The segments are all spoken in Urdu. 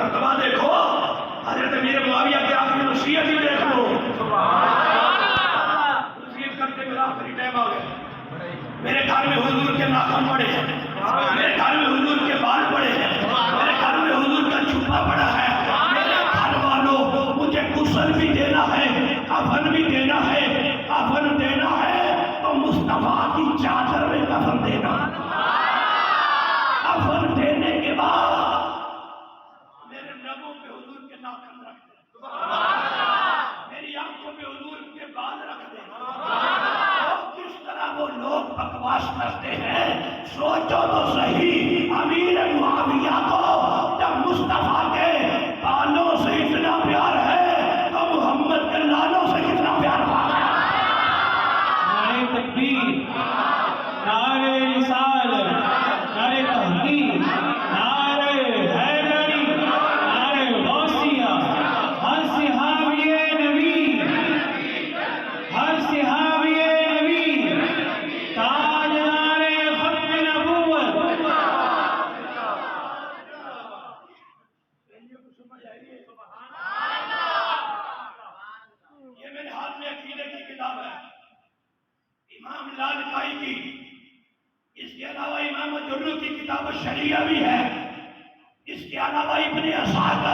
مرتبہ دیکھو، حضرت امیر معاویہ کے آخری وصیت ہی دیکھ لو۔ وصیت کرتے میرا آخری ٹائم آ گیا، میرے گھر میں حضور کے ناخن پڑے ہیں، میرے گھر میں حضور کے بال پڑے ہیں، میرے گھر میں حضور کا جھبا پڑا ہے، میرے گھر والوں مجھے غسل بھی دینا ہے، کفن بھی دینا ہے، کفن دینا ہے تو مصطفیٰ کی چادر میں کفن دینا، کفن دینے کے بعد میرے لبوں پہ حضور کے ناخن رکھ دے، میری آنکھوں پہ حضور کے بال رکھ دے۔ کس طرح وہ لوگ بکواس کرتے ہیں، سوچو تو صحیح، امیر معاویہ کو جب مصطفیٰ کے بالوں سے اتنا پیار ہے تو محمد کے لالوں سے کتنا پیار ہوگا۔ نعرہ تکبیر، نعرہ رسالت، نعرہ تحقیق، نعرہ حیدری، نعرہ غوثیہ، ہر صحابی نبی، ہر صحابی نبی، تاجدار ختم نبوت۔ یہ میرے ہاتھ میں عقیدے کی کتاب ہے، امام لالکائی کی، اس کے علاوہ امام جرو کی کتاب شریعہ بھی ہے، اس کے علاوہ ابن اسحاق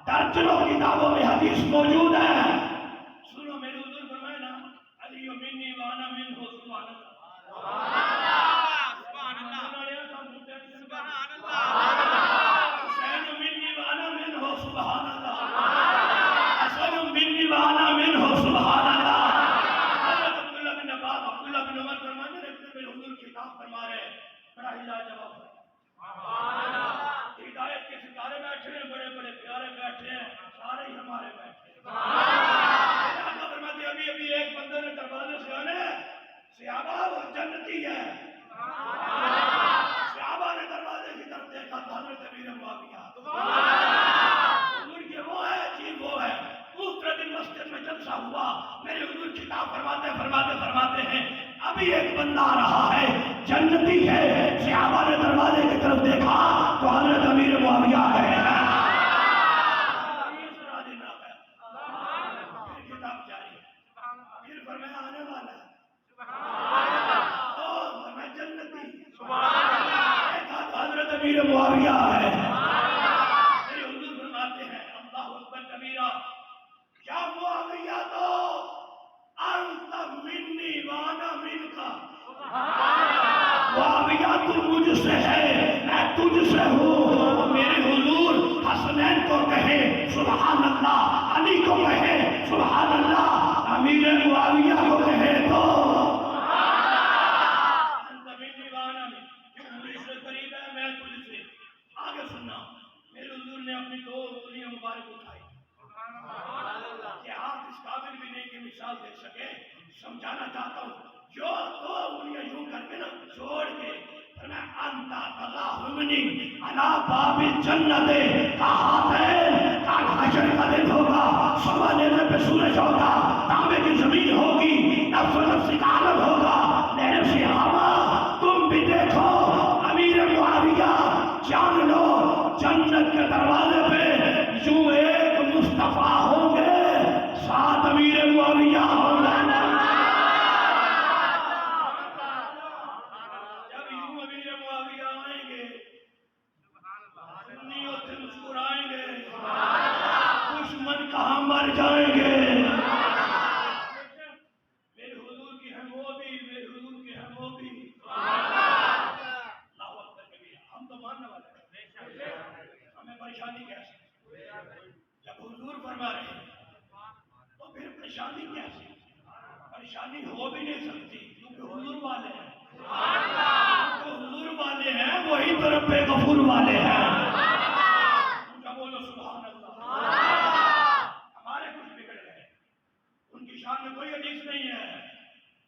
درجنوں کتابوں میں حدیث موجود ہے۔ سنو، میرے حضور فرمائے نا، علی منی وانا منہ سبحان اللہ، حسین منی وانا منہ سبحان اللہ، حسن منی وانا منہ سبحان اللہ۔ حضرت عبداللہ بن عباس، عبداللہ بن عمر فرمانے رہتے میرے حضور کتاب فرما رہے ہیں، بڑا ہی لاجواب ہے۔ ہدایت کے ستارے بیٹھے ہیں، بڑے بڑے پیارے بیٹھے ہیں، سارے ہی ہمارے بیٹھے ہیں۔ آقا فرماتے ہیں ابھی ابھی ایک بندے نے دروازے سے آنے، صحابہ وہ جنتی ہے، صحابہ نے دروازے کی طرف دیکھا تو حضرت امیر معاویہ، حضور کے وہ ہے جی وہ ہے۔ دوسرے دن مسجد میں جلسہ ہوا، میرے حضور کتاب فرماتے ہیں ابھی ایک بندہ آ رہا ہے، جنتی ہے۔ صحابہ نے دروازے کی طرف دیکھا تو حضرت امیر معاویہ ہے۔ تیسرا دن آ گیا، پھر کتاب جاری، پھر فرمایا آنے والا ہے، اور فرمایا جنتی، دیکھا تو حضرت امیر معاویہ ہے۔ میرے حضور فرماتے ہیں اللہ اکبر کبیرہ، یا معاویہ تو انت منی وانا منکا، معاویہ تو مجھ سے ہے میں تجھ سے ہوں۔ میرے حضور حسنین کو کہے سبحان اللہ، علی کو کہے سبحان اللہ، امیر معاویہ کو کہے تو انت منی وانا منکا، جو مجھ سے قریب ہے میں تجھ سے۔ آگے سننا، میرے حضور نے اپنی دو انگلیاں مبارک اٹھائی، کہ آپ اس قابل بھی نہیں کہ مثال دے سکے، سمجھانا چاہتا ہوں، جو دو انگلیاں یوں کر کے نا چھوڑ کے فرمایا انتا تظاہرنی علی باب الجنت کا ہاتھین، کل حشر کا دن ہوگا، صبح لینے پہ سورج ہوگا، تانبے کی زمین ہوگی، نفس و نفس کا عالم ہوگا، میرے صحابہ تم بھی دیکھو امیر معاویہ، جان لو جنت کے دروازے پہ یوں ایک مصطفیٰ ہوں گے، ساتھ امیر معاویہ ہوں گے۔ جب یوں امیر معاویہ آئیں گے، سنی سے مسکرائیں گے، دشمن کہاں مر جائیں گے۔ میرے حضور کی ہم وہ بھی، میرے حضور کی ہم وہ بھی۔ اللہ اکبر کبیرہ، ہم تو ماننے والے ہیں، ہمیں پریشانی کیسے؟ جب حضور فرما رہے ہیں تو پھر پریشانی کیسے؟ پریشانی ہو بھی نہیں سکتی کیونکہ حضور والے ہیں، جو حضور والے ہیں وہی تو رب غفور والے ہیں۔ ان کا بولو سبحان اللہ۔ ہمارے کچھ بگڑ گئے، ان کی شان میں کوئی حدیث نہیں ہے،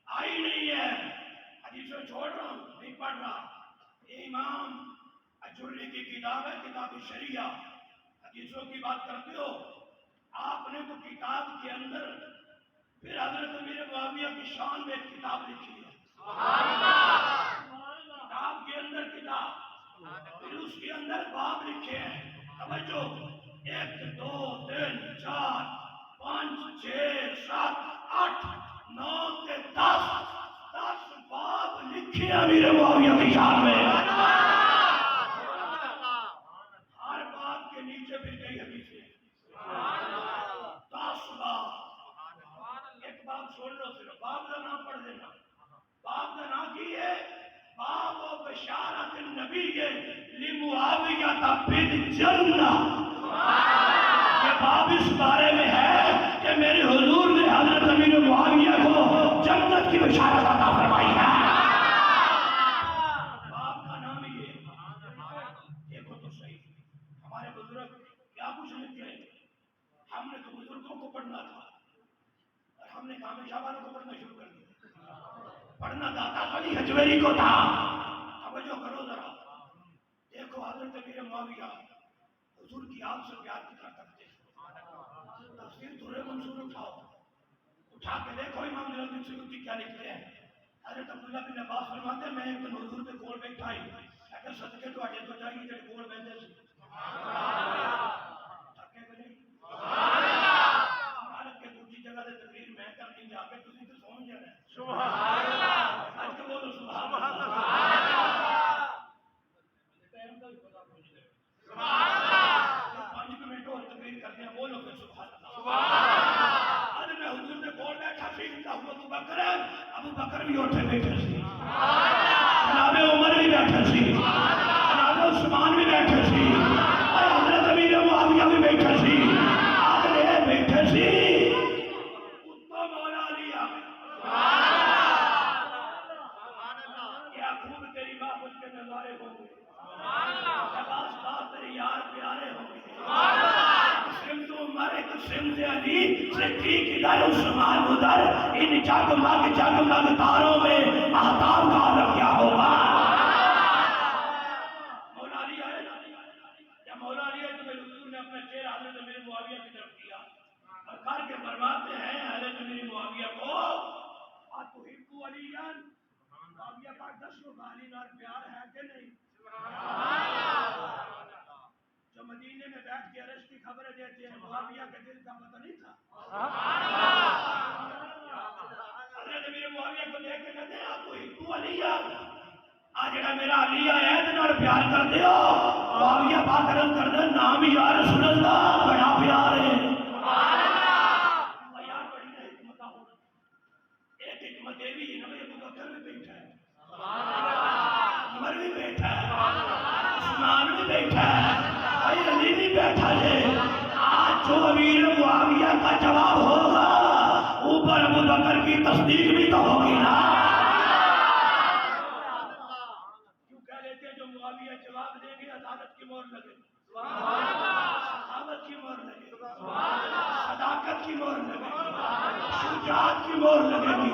آئی نہیں ہے، حدیثوں چھوڑ رہا ہوں، نہیں پڑھ رہا۔ یہ امام اجوری کی کتاب ہے، کتاب شریعہ، حدیثوں کی بات کرتے ہو، آپ نے تو کتاب کے اندر پھر حضرت امیر معاویہ کی شان میں ایک کتاب لکھی ہے، کتاب کے اندر کتاب، پھر اس کے اندر باب لکھے ہیں، توجہ 1 2 3 4 5 6 7 8 9 تے 10 باب لکھے امیر معاویہ کی شان میں. ہر باب کے نیچے بھی کئی حدیثیں 10 باب. ایک باب چھوڑ لو, صرف باب کا نام پڑھ دینا. باب کا نام کی ہے باب و بشارت النبی لمعاویہ بالجنہ. یہ باب اس بارے میں ہے کہ میرے حضور نے حضرت امیر معاویہ کو جنت کی بشارت عطا فرمائی ہے. باب کا نام یہ ہے. دیکھو تو صحیح ہمارے بزرگ کیا کچھ لکھتے ہیں. ہم نے تو بزرگوں کو پڑھنا تھا اور ہم نے کامل شاہ والوں کو پڑھنا شروع کر دیا. پڑھنا داتا علی حجویری کو تھا. توجہ کرو ذرا. دیکھو حضرت امیر معاویہ حضور کی آپ سے پیار کتنا کرتے ہیں. تفسیر دورے منصور اٹھا کے دیکھو امام جلال سیوطی کیا لکھتے ہیں. حضرت عبداللہ بن عباس فرماتے ہیں میں ایک دن حضور کے کول بیٹھا ہی اگر صدقے تو آجے تو چاہیے جڑے کول بیٹھے سے تھکے گئے نہیں. بھارت کے دوسری جگہ سے تقریر میں کر نہیں جا کے تسی تو سمجھ جانا ہے. سبحان اللہ. آج کے بولو سبحان اللہ. سبحان اللہ. 5 منٹ اور تقریر کرتے ہیں بولو پھر سبحان اللہ. آج میں حضور کے کول بیٹھا سی ابو بکر بھی اٹھے بیٹھے سی. جناب عمر بھی بیٹھے سی. جناب عثمان بھی بیٹھے سی. اور حضرت امیر معاویہ بھی بیٹھے سی. آگے بیٹھے سی اتنا مولا علی آگے. کیا خوب تیری محفل کے نظارے ہوں گے. شہباز باز تیرے یار پیارے ہوں گے. سمت عمر ایک سمت علی صدیق ادھر عثمان ادھر ان جگمگ تاروں میں مہتاب کا عالم کیا ہوگا. مولا علی آئے یا مولا علی آئے تو میرے حضور نے اپنا چہرہ حضرت امیر معاویہ کی طرف کیا اور کر کے فرماتے ہیں حضرت امیر معاویہ کو اتحب علیٰ. معاویہ پاک دسو علی نال پیار ہے کہ نہیں. جو مدینے میں بیٹھ کے عرش کی خبریں دیتے ہیں معاویہ کے دل کا پتہ نہیں تھا. حضرت امیر معاویہ کو دیکھ کے کہتے ہیں اتحب علیٰ. آج جڑا میرا علی آیا ہے نال پیار کر دیو. معاویہ پاک عرض کر دے نام یا رسول اللہ بڑا پیار ہے. یار بڑی حکمت ہو. ایک حکمت یہ بھی ہے نا ابو بکر بھی بیٹھا ہے. عمر بھی بیٹھا ہے. عثمان بھی بیٹھا ہے. علی بھی بیٹھا ہے. آج جو امیر معاویہ کا جواب ہوگا اوپر ابو بکر کی تصدیق بھی تو ہوگی نا. کیوں کہہ لیتے ہیں جو معاویہ جواب دیں گے عدالت کی مہر لگے. صحابت کی مہر لگے. صداقت کی مہر لگے. شجاعت کی مہر لگے گی.